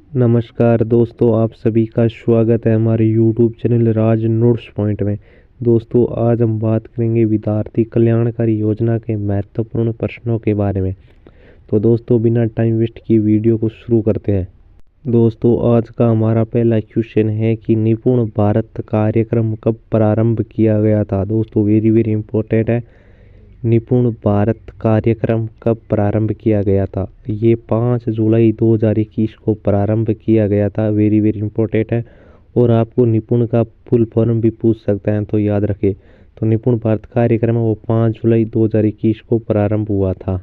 नमस्कार दोस्तों, आप सभी का स्वागत है हमारे यूट्यूब चैनल राज नोट्स पॉइंट में। दोस्तों, आज हम बात करेंगे विद्यार्थी कल्याणकारी योजना के महत्वपूर्ण प्रश्नों के बारे में। तो दोस्तों, बिना टाइम वेस्ट किए वीडियो को शुरू करते हैं। दोस्तों, आज का हमारा पहला क्वेश्चन है कि निपुण भारत कार्यक्रम कब प्रारंभ किया गया था। दोस्तों, वेरी वेरी इंपॉर्टेंट है। निपुण भारत कार्यक्रम कब प्रारंभ किया गया था। ये 5 जुलाई 2021 को प्रारंभ किया गया था। वेरी वेरी इंपॉर्टेंट है। और आपको निपुण का फुल फॉर्म भी पूछ सकते हैं, तो याद रखें। तो निपुण भारत कार्यक्रम वो 5 जुलाई 2021 को प्रारंभ हुआ था।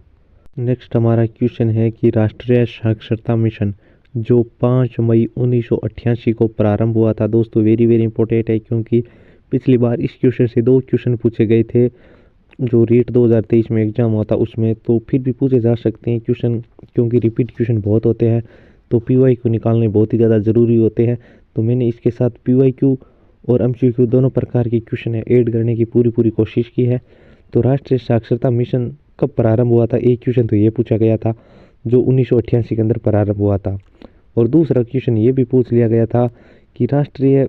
नेक्स्ट हमारा क्वेश्चन है कि राष्ट्रीय साक्षरता मिशन जो 5 मई 1988 को प्रारंभ हुआ था। दोस्तों, वेरी वेरी इंपॉर्टेंट है, क्योंकि पिछली बार इस क्वेश्चन से 2 क्वेश्चन पूछे गए थे जो रीट 2023 में एग्जाम हुआ था उसमें। तो फिर भी पूछे जा सकते हैं क्वेश्चन, क्योंकि रिपीट क्वेश्चन बहुत होते हैं, तो PYQ निकालने बहुत ही ज़्यादा ज़रूरी होते हैं। तो मैंने इसके साथ PYQ और MCQ दोनों प्रकार के क्वेश्चन ऐड करने की पूरी कोशिश की है। तो राष्ट्रीय साक्षरता मिशन कब प्रारंभ हुआ था, एक क्वेश्चन तो ये पूछा गया था जो 1988 के अंदर प्रारंभ हुआ था। और दूसरा क्वेश्चन ये भी पूछ लिया गया था कि राष्ट्रीय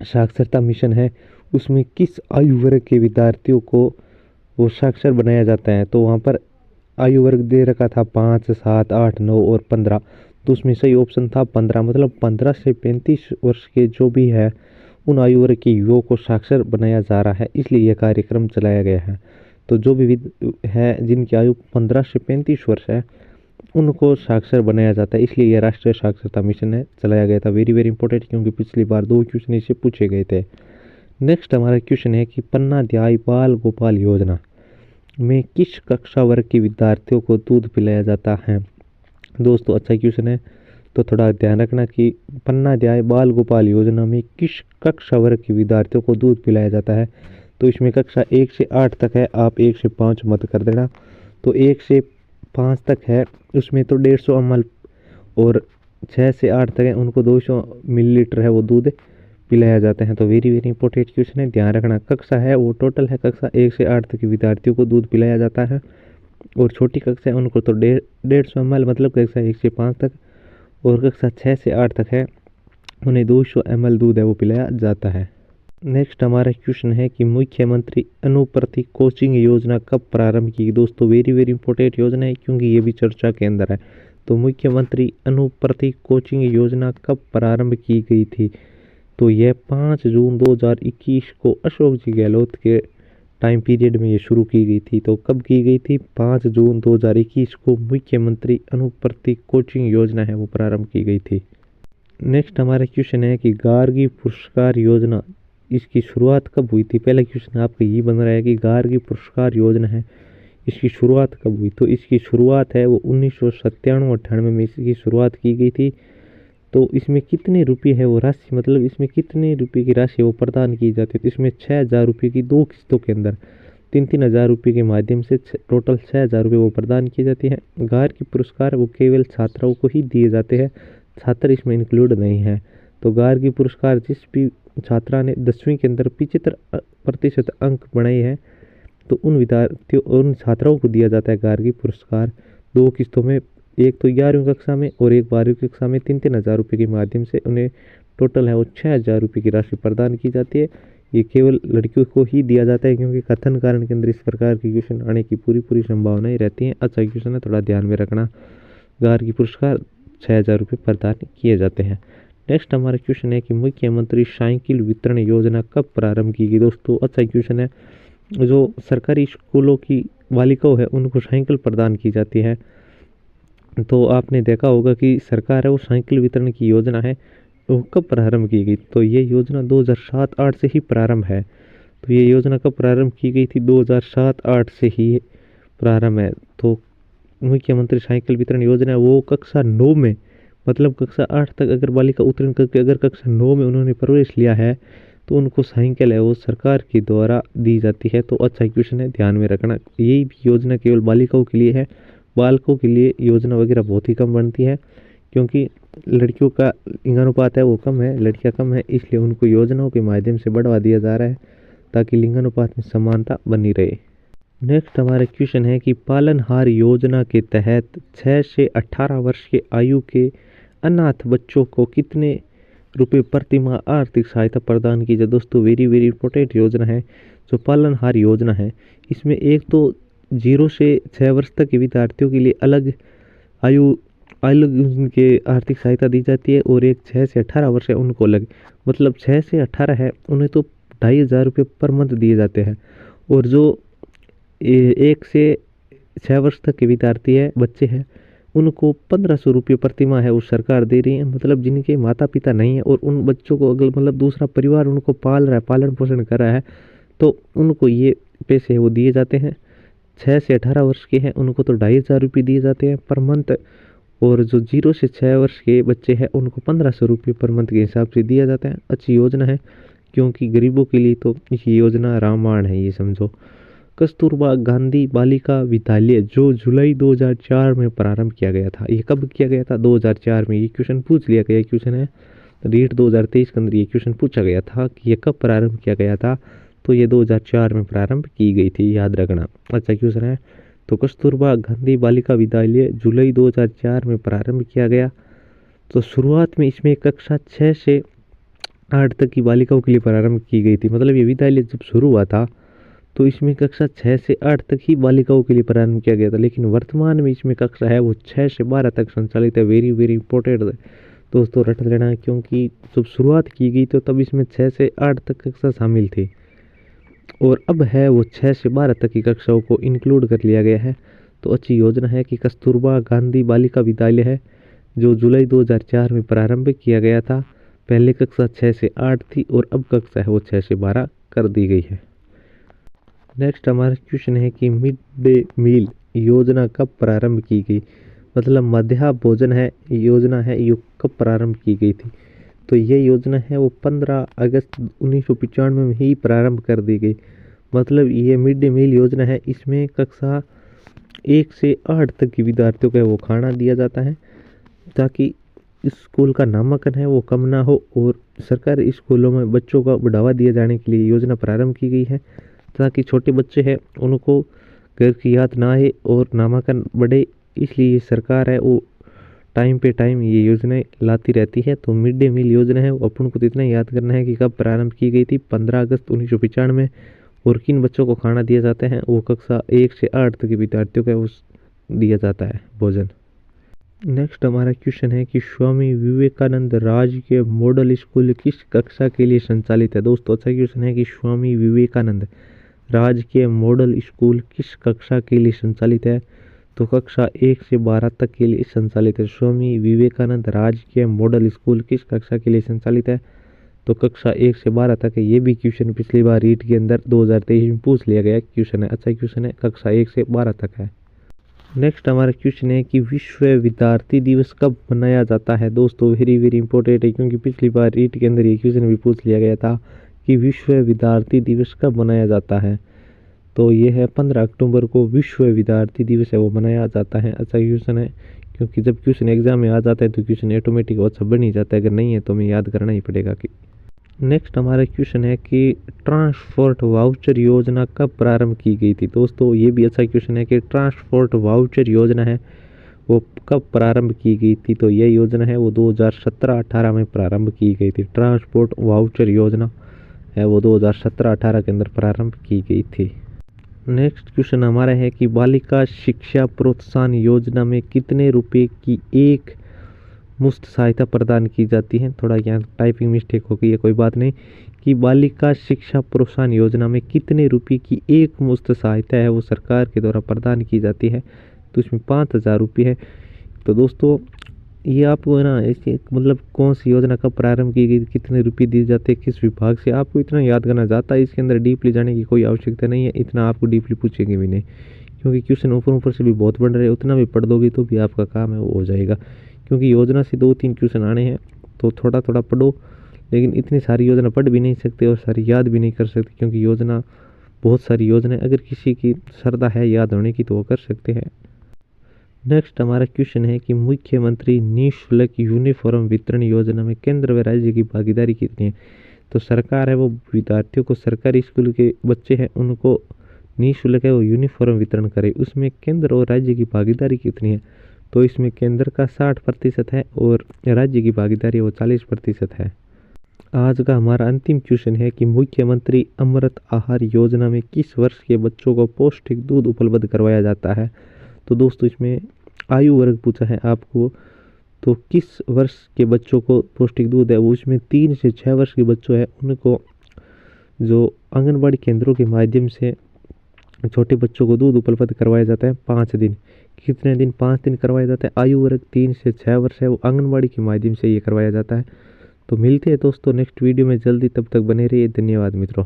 साक्षरता मिशन है उसमें किस आयु वर्ग के विद्यार्थियों को वो साक्षर बनाया जाता है। तो वहाँ पर आयु वर्ग दे रखा था 5, 7, 8, 9 और 15। तो उसमें सही ऑप्शन था 15, मतलब 15 से 35 वर्ष के जो भी है उन आयु वर्ग के युवाओं को साक्षर बनाया जा रहा है, इसलिए यह कार्यक्रम चलाया गया है। तो जो भी है जिनकी आयु 15 से 35 वर्ष है उनको साक्षर बनाया जाता है, इसलिए यह राष्ट्रीय साक्षरता मिशन है चलाया गया था। वेरी वेरी इंपॉर्टेंट, क्योंकि पिछली बार 2 क्वेश्चन इससे पूछे गए थे। नेक्स्ट हमारा क्वेश्चन है कि पन्ना दयाल बाल गोपाल योजना में किस कक्षा वर्ग के विद्यार्थियों को दूध पिलाया जाता है। दोस्तों, अच्छा क्वेश्चन है, तो थोड़ा ध्यान रखना कि पन्ना दयाल बाल गोपाल योजना में किस कक्षा वर्ग के विद्यार्थियों को दूध पिलाया जाता है। तो इसमें कक्षा 1 से 8 तक है, आप 1 से 5 मत कर देना। तो 1 से 5 तक है उसमें तो 150 ml, और 6 से 8 तक है उनको 200 मिलीलीटर है वो दूध पिलाया जाता है। तो वेरी वेरी इंपॉर्टेंट क्वेश्चन है, ध्यान रखना। कक्षा है वो टोटल है कक्षा 1 से 8 तक के विद्यार्थियों को दूध पिलाया जाता है, और छोटी कक्षा है उनको तो 150 ml, मतलब कक्षा 1 से 5 तक। और कक्षा 6 से 8 तक है उन्हें 200 ml दूध है वो पिलाया जाता है। नेक्स्ट हमारा क्वेश्चन है कि मुख्यमंत्री अनुप्रति कोचिंग योजना कब प्रारंभ की। दोस्तों, वेरी वेरी इंपॉर्टेंट योजना है, क्योंकि ये भी चर्चा के अंदर है। तो मुख्यमंत्री अनुप्रति कोचिंग योजना कब प्रारंभ की गई थी। तो यह 5 जून 2021 को अशोक जी गहलोत के टाइम पीरियड में ये शुरू की गई थी। तो कब की गई थी, 5 जून 2021 को मुख्यमंत्री अनुप्रति कोचिंग योजना है वो प्रारंभ की गई थी। नेक्स्ट हमारा क्वेश्चन है कि गार्गी पुरस्कार योजना इसकी शुरुआत कब हुई थी। पहला क्वेश्चन आपका ये बन रहा है कि गार्गी पुरस्कार योजना है इसकी शुरुआत कब हुई। तो इसकी शुरुआत है वो 1997-98 में इसकी शुरुआत की गई थी। तो इसमें कितने रुपये है वो राशि, मतलब इसमें कितने रुपये की राशि वो प्रदान की जाती है। तो इसमें 6,000 रुपये की 2 किस्तों के अंदर 3,000 रुपये के माध्यम से टोटल 6,000 रुपये वो प्रदान की जाती है। गार्गी पुरस्कार वो केवल छात्राओं को ही दिए जाते हैं, छात्र इसमें इंक्लूड नहीं है। तो गार्गी पुरस्कार जिस भी छात्रा ने 10वीं के अंदर 75% अंक बनाए हैं तो उन विद्यार्थियों उन छात्राओं को दिया जाता है गार्गी पुरस्कार 2 किस्तों में, एक तो 11वीं कक्षा में और एक 12वीं कक्षा में 3,000 रुपये के माध्यम से उन्हें टोटल है वो 6,000 रुपये की राशि प्रदान की जाती है। ये केवल लड़कियों को ही दिया जाता है, क्योंकि कथन कारण के अंदर इस प्रकार के क्वेश्चन आने की पूरी संभावनाएं रहती हैं। अच्छा क्वेश्चन है, थोड़ा ध्यान में रखना। गार्गी पुरस्कार 6,000 रुपये प्रदान किए जाते हैं। नेक्स्ट हमारा क्वेश्चन है कि मुख्यमंत्री साइकिल वितरण योजना कब प्रारंभ की गई। दोस्तों, अच्छा क्वेश्चन है। जो सरकारी स्कूलों की बालिकाओं है उनको साइकिल प्रदान की जाती है। तो आपने देखा होगा कि सरकार है वो साइकिल वितरण की योजना है वो कब प्रारंभ की गई। तो ये योजना 2007-8 से ही प्रारंभ है। तो ये योजना कब प्रारंभ की गई थी, 2007-8 से ही प्रारंभ है। तो मुख्यमंत्री साइकिल वितरण योजना है वो कक्षा 9 में, मतलब कक्षा 8 तक अगर बालिका उत्तीर्ण करके अगर कक्षा 9 में उन्होंने प्रवेश लिया है तो उनको साइकिल है वो सरकार के द्वारा दी जाती है। तो अच्छा क्वेश्चन है, ध्यान में रखना। यही भी योजना केवल बालिकाओं के लिए है, बालकों के लिए योजना वगैरह बहुत ही कम बनती है, क्योंकि लड़कियों का लिंगानुपात है वो कम है, लड़कियां कम है, इसलिए उनको योजनाओं के माध्यम से बढ़ावा दिया जा रहा है ताकि लिंगानुपात में समानता बनी रहे। नेक्स्ट हमारा क्वेश्चन है कि पालनहार योजना के तहत 6 से 18 वर्ष के आयु के अनाथ बच्चों को कितने रुपए प्रति माह आर्थिक सहायता प्रदान की जाए। दोस्तों वेरी वेरी इंपॉर्टेंट योजना है जो पालनहार योजना है। इसमें एक तो 0 से 6 वर्ष तक के विद्यार्थियों के लिए अलग आयु अलग उनके आर्थिक सहायता दी जाती है, और एक 6 से 18 वर्ष है उनको अलग। मतलब 6 से 18 है उन्हें तो 2,500 रुपये पर मंथ दिए जाते हैं, और जो 1 से 6 वर्ष तक के विद्यार्थी है बच्चे हैं उनको 1,500 रुपये प्रति माह है वो सरकार दे रही है। मतलब जिनके माता पिता नहीं है और उन बच्चों को अगर मतलब दूसरा परिवार उनको पाल रहा है, पालन पोषण कर रहा है, तो उनको ये पैसे वो दिए जाते हैं। 6 से 18 वर्ष के हैं उनको तो 2,500 रुपये दिए जाते हैं पर मंथ, और जो 0 से 6 वर्ष के बच्चे हैं उनको 1,500 रुपये पर मंथ के हिसाब से दिया जाता है। अच्छी योजना है क्योंकि गरीबों के लिए तो ये योजना रामबाण है, ये समझो। कस्तूरबा गांधी बालिका विद्यालय जो जुलाई 2004 में प्रारंभ किया गया था। ये कब किया गया था? 2004 में। ये क्वेश्चन पूछ लिया गया, क्वेश्चन है रीट 2023 के अंदर ये क्वेश्चन पूछा गया था कि ये कब प्रारंभ किया गया था, तो ये 2004 में प्रारंभ की गई थी, याद रखना। अच्छा क्वेश्चन है, तो कस्तूरबा गांधी बालिका विद्यालय जुलाई 2004 में प्रारंभ किया गया। तो शुरुआत में इसमें कक्षा 6 से 8 तक की बालिकाओं के लिए प्रारंभ की गई थी। मतलब ये विद्यालय जब शुरू हुआ था तो इसमें कक्षा 6 से 8 तक ही बालिकाओं के लिए प्रारंभ किया गया था, लेकिन वर्तमान में इसमें कक्षा है वो 6 से 12 तक संचालित है। वेरी वेरी इंपॉर्टेंट दोस्तों रट लेना है, क्योंकि जब शुरुआत की गई तो तब इसमें 6 से 8 तक कक्षा शामिल थी, और अब है वो 6 से 12 तक की कक्षाओं को इंक्लूड कर लिया गया है। तो अच्छी योजना है कि कस्तूरबा गांधी बालिका विद्यालय है जो जुलाई 2004 में प्रारंभ किया गया था। पहले कक्षा 6 से 8 थी और अब कक्षा है वो 6 से 12 कर दी गई है। नेक्स्ट हमारा क्वेश्चन है कि मिड डे मील योजना कब प्रारंभ की गई। मतलब मध्याह्न भोजन है योजना है ये कब प्रारंभ की गई थी, तो ये योजना है वो 15 अगस्त 1995 में ही प्रारंभ कर दी गई। मतलब ये मिड डे मील योजना है, इसमें कक्षा 1 से 8 तक के विद्यार्थियों को वो खाना दिया जाता है ताकि स्कूल का नामांकन है वो कम ना हो, और सरकारी स्कूलों में बच्चों का बढ़ावा दिए जाने के लिए योजना प्रारंभ की गई है ताकि छोटे बच्चे हैं उनको घर की याद ना आए और नामांकन बढ़े। इसलिए सरकार है वो टाइम पे टाइम ये योजनाएं लाती रहती है। तो मिड डे मील योजना है वो अपन को तो इतना याद करना है कि कब प्रारंभ की गई थी, 15 अगस्त 1995 में, और किन बच्चों को खाना दिया जाता है वो कक्षा 1 से 8 तक के विद्यार्थियों को उस दिया जाता है भोजन। नेक्स्ट हमारा क्वेश्चन है कि स्वामी विवेकानंद राजकीय मॉडल स्कूल किस कक्षा के लिए संचालित है। दोस्तों अच्छा क्वेश्चन है कि स्वामी विवेकानंद राजकीय मॉडल स्कूल किस कक्षा के लिए संचालित है, तो कक्षा 1 से 12 तक के लिए संचालित है। स्वामी विवेकानंद राजकीय मॉडल स्कूल किस कक्षा के लिए संचालित है, तो कक्षा 1 से 12 तक है। ये भी क्वेश्चन पिछली बार रीट के अंदर 2023 में पूछ लिया गया क्वेश्चन है। अच्छा क्वेश्चन है, कक्षा 1 से 12 तक है। नेक्स्ट हमारा क्वेश्चन है कि विश्व विद्यार्थी दिवस कब मनाया जाता है। दोस्तों वेरी वेरी इंपॉर्टेंट है क्योंकि पिछली बार रीट के अंदर ये क्वेश्चन भी पूछ लिया गया था कि विश्व विद्यार्थी दिवस कब मनाया जाता है, तो ये है 15 अक्टूबर को विश्व विद्यार्थी दिवस है वो मनाया जाता है। अच्छा क्वेश्चन है क्योंकि जब क्वेश्चन एग्जाम में आ जाता है तो क्वेश्चन ऑटोमेटिक अच्छा बन ही जाता है, अगर नहीं है तो हमें याद करना ही पड़ेगा। कि नेक्स्ट हमारा क्वेश्चन है कि ट्रांसपोर्ट वाउचर योजना कब प्रारंभ की गई थी। दोस्तों ये भी अच्छा क्वेश्चन है कि ट्रांसपोर्ट वाउचर योजना है वो कब प्रारंभ की गई थी, तो ये योजना है वो 2017-18 में प्रारंभ की गई थी। ट्रांसपोर्ट वाउचर योजना है वो 2017-18 के अंदर प्रारंभ की गई थी। नेक्स्ट क्वेश्चन हमारा है कि बालिका शिक्षा प्रोत्साहन योजना में कितने रुपए की एक मुफ्त सहायता प्रदान की जाती है। थोड़ा यहाँ टाइपिंग मिस्टेक हो गई है, कोई बात नहीं। कि बालिका शिक्षा प्रोत्साहन योजना में कितने रुपए की एक मुफ्त सहायता है वो सरकार के द्वारा प्रदान की जाती है, तो इसमें 5,000 रुपये है। तो दोस्तों ये आपको है ना ऐसे मतलब कौन सी योजना कब प्रारंभ की गई, कितने रुपए दिए जाते हैं किस विभाग से, आपको इतना याद करना ज़्यादा इसके अंदर डीपली जाने की कोई आवश्यकता नहीं है। इतना आपको डीपली पूछेंगे भी नहीं क्योंकि क्वेश्चन ऊपर ऊपर से भी बहुत बढ़ रहे, उतना भी पढ़ दोगे तो भी आपका काम है वो हो जाएगा। क्योंकि योजना से 2-3 क्वेश्चन आने हैं तो थोड़ा थोड़ा पढ़ो, लेकिन इतनी सारी योजना पढ़ भी नहीं सकते और सारी याद भी नहीं कर सकते क्योंकि योजना बहुत सारी योजना है। अगर किसी की श्रद्धा है याद होने की तो वो कर सकते हैं। नेक्स्ट हमारा क्वेश्चन है कि मुख्यमंत्री निःशुल्क यूनिफॉर्म वितरण योजना में केंद्र व राज्य की भागीदारी कितनी है। तो सरकार है वो विद्यार्थियों को, सरकारी स्कूल के बच्चे हैं उनको निःशुल्क है वो यूनिफॉर्म वितरण करे, उसमें केंद्र और राज्य की भागीदारी कितनी है। तो इसमें केंद्र का 60% है और राज्य की भागीदारी वो 40% है। आज का हमारा अंतिम क्वेश्चन है कि मुख्यमंत्री अमृत आहार योजना में किस वर्ष के बच्चों को पौष्टिक दूध उपलब्ध करवाया जाता है। तो दोस्तों इसमें आयु वर्ग पूछा है आपको, तो किस वर्ष के बच्चों को पौष्टिक दूध है वो इसमें 3 से 6 वर्ष के बच्चों है उनको जो आंगनबाड़ी केंद्रों के माध्यम से छोटे बच्चों को दूध उपलब्ध करवाया जाता है 5 दिन। कितने दिन? 5 दिन करवाया जाता है। आयु वर्ग 3 से 6 वर्ष है वो आंगनबाड़ी के माध्यम से ये करवाया जाता है। तो मिलते हैं दोस्तों नेक्स्ट वीडियो में जल्दी, तब तक बने रहिए। धन्यवाद मित्रों।